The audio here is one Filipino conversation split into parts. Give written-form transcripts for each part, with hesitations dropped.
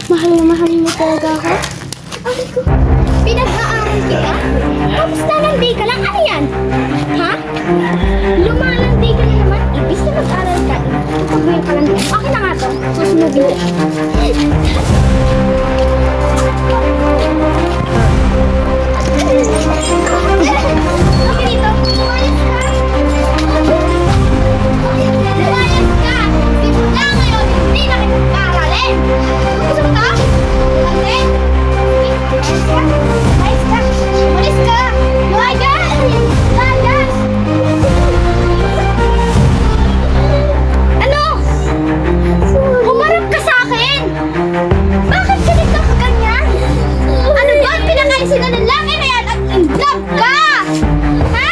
Mahal na mahal mo talaga ako. Ay ko, pinag-aaral kita? Tapos nalandi ka lang? Ano yan? Ha? Lumalandi ka na naman? Ibig na mag-aral ka. Ipagbuhin ka lang yan. Okay na nga to. Susunodin ko. Okay dito. Lumayas ka. Lumayas ka. Simula ngayon, hindi na kita mag-aaralin. Gusto mo to? Alin? Lumayas ka. Lumayas ka. Lumayas ka. Lumayas. Lumayas. Ano? Humarap ka sa akin. Bakit ganito ka ganyan? Ano ba? Pinakaisin na ng langit na yan at in love ka! Ha?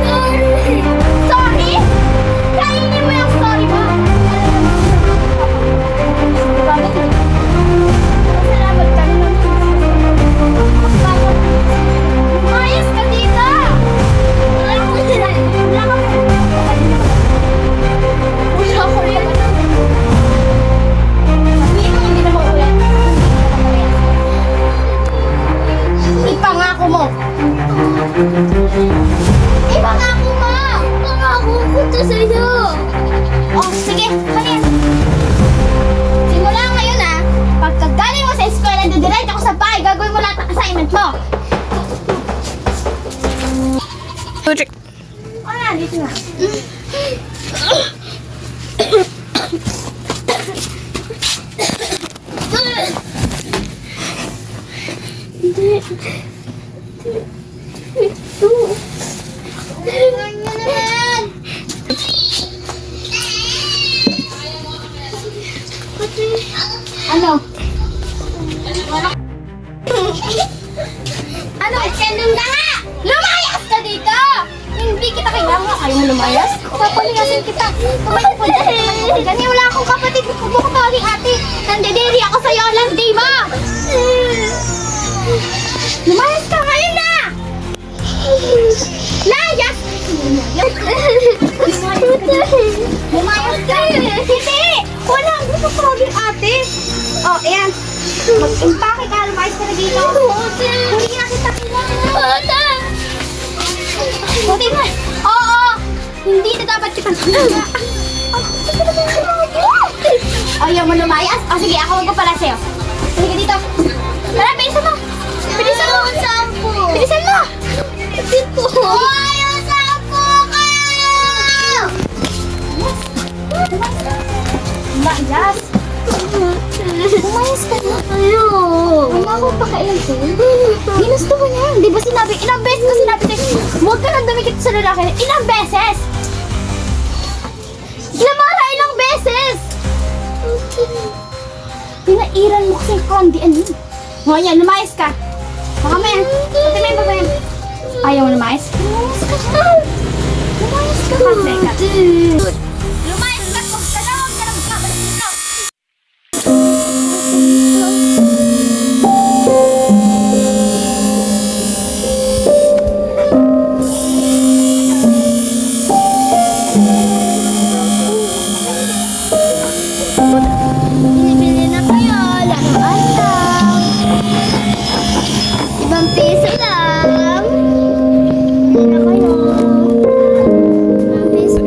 Sorry. Sorry? Kainin mo yung sorry mo. Salamat ka naman. Umayos ka dito! Wala ko rin. Wala ko rin. Hindi na mauulit. Ipangako mo. Ipangako mo. Pangako ko to sa'yo. Oh, sige. Kanyan. Simula ngayon pagkagaling mo sa eskwela, didiretso ako sa bahay, gagawin mo lahat ng assignment mo. Ah, dito na. Hindi. Ito. Tingnan niyo na yan. Ano? Ano? Attending ka nga! Lumayas ka dito! Hindi kita kailangan. Ayaw mo lumayas? Papaligasin kita. Tumayo po dyan. Ganyan, wala akong kapatid. Huwag mo ko ate. Nandidiri ako sa'yo. Landi mo! Lumayas ka ngayon na! Layas! Lumayas ka! Hindi! Wala! Gusto ko maging ate. Oh, ayan. Mag-impake ka. Lumayas ka na dito. Hindi na kita kailangan. Buti na. Oo! Hindi na dapat kita kailangan. Ayaw mo lumayas? O sige, ako magpapala sa'yo. Sige dito. Tara, bilisan mo. Bilisan mo. Bilisan mo. Dito. Ayaw, sampo ka! Lumayas. Umayas ka na. Ayaw. Wala akong pakailan sa'yo. Ginusto mo niya. Di ba sinabi, ilang beses ko sinabi sa'yo, huwag ka nang dumikit sa lalaki. Ilang beses? Lamara, ilang beses? Pinairan mo kasi candy. Ano? O, yan, lumayas ka. Baka may, pati may babayan. Ayaw mo lumayas? Lumayas ka na. Lumayas ka na. Lumayas ka. Huwag ka na. Huwag ka na magkabalik dito. Bili na kayo. Larong ataw. 5 piso lang. Bili na kayo. 5 piso.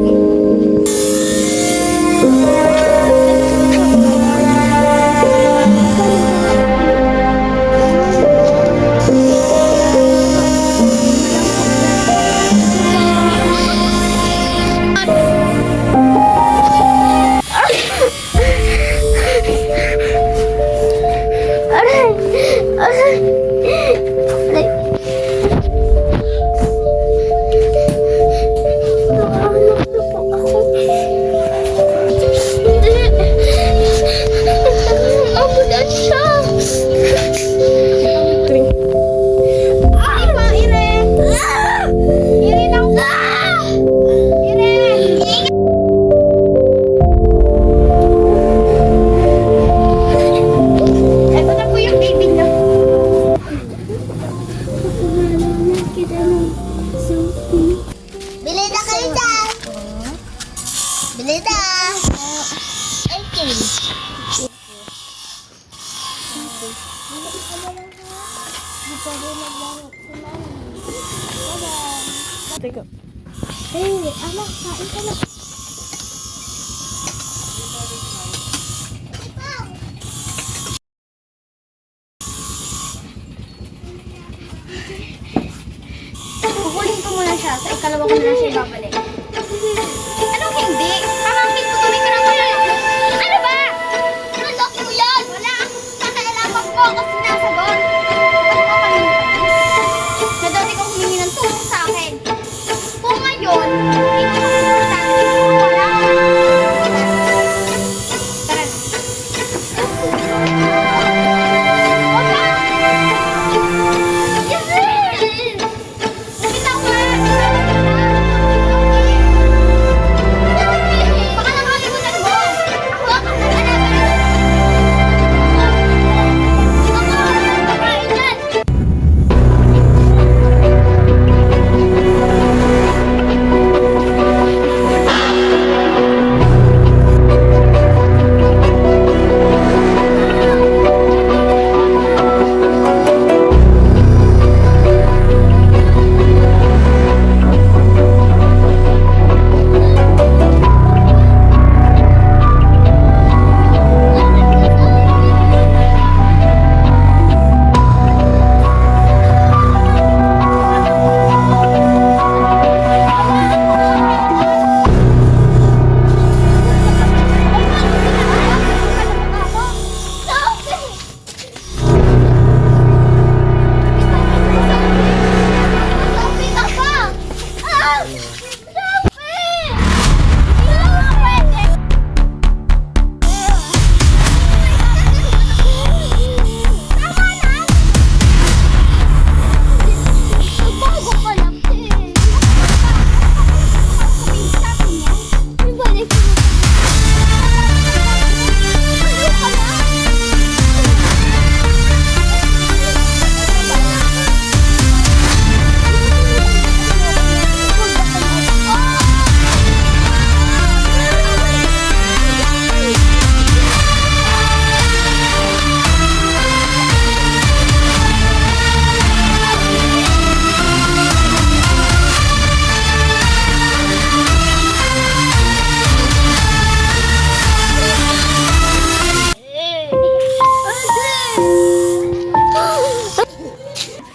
Teka. Eh, anak, kain ka na. Kukunin ko muna siya. Sa ikalawa ko na lang siya ibabalik. Anong hindi? Pamangkin ko tuloy ka na pala. Ano ba? Anak mo yan! Wala akong pakialaman ko kasi nasa doon. Ba't ko kanina? Na dati kang humingi ng tulong sa akin. Kung ngayon, hindi ko makikita. Wala. Tara.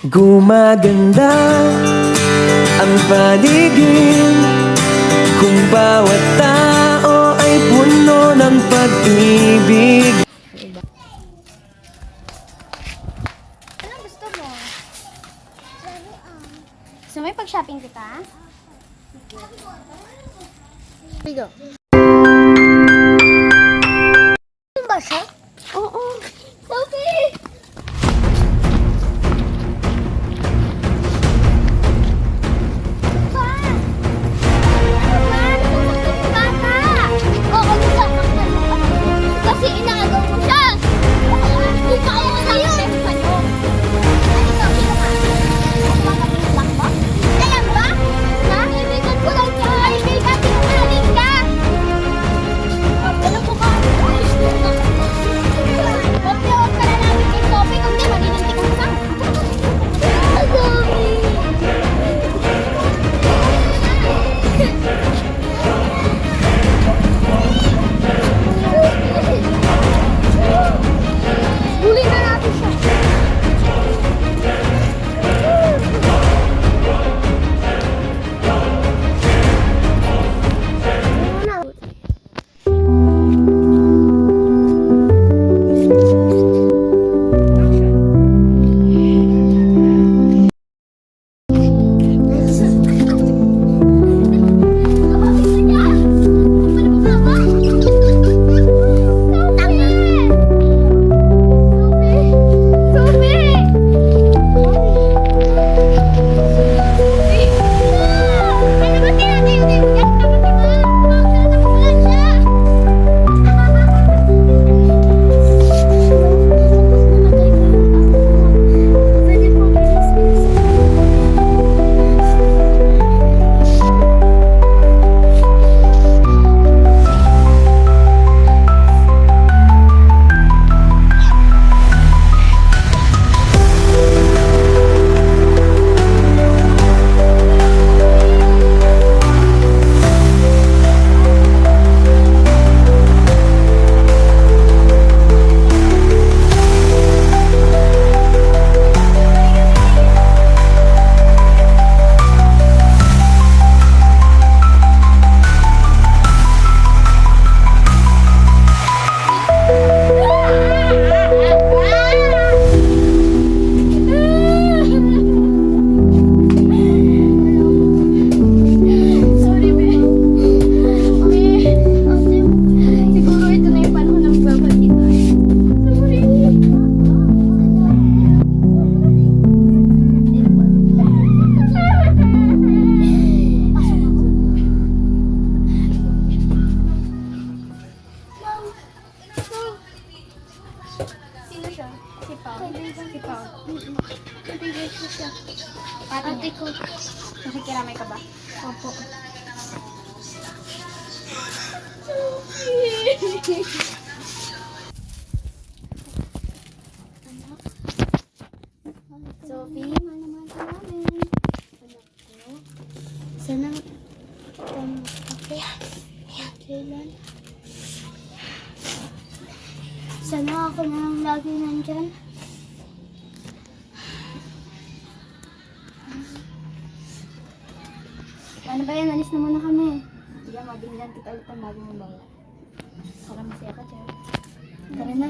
Gumaganda ang paligid kung bawat tao ay puno ng pag-ibig. Anong gusto mo? Gusto mo yung pag-shopping kita? Bigo. Ano ba siya? Oo. Sophie! Kasi Ate pa. Nabigay ko siya. Ate ko. Nakikiramay ka ba? Opo. Sophie, mahal ka namin. Anak ko. Sana, okay. Kailan? Sana ako na lang lagi nandyan. Ano ba yan? Alis na muna kami. Sige, mabinggan kita ulit ang bago mong bago. Para masaya ka, Cher. Tara na.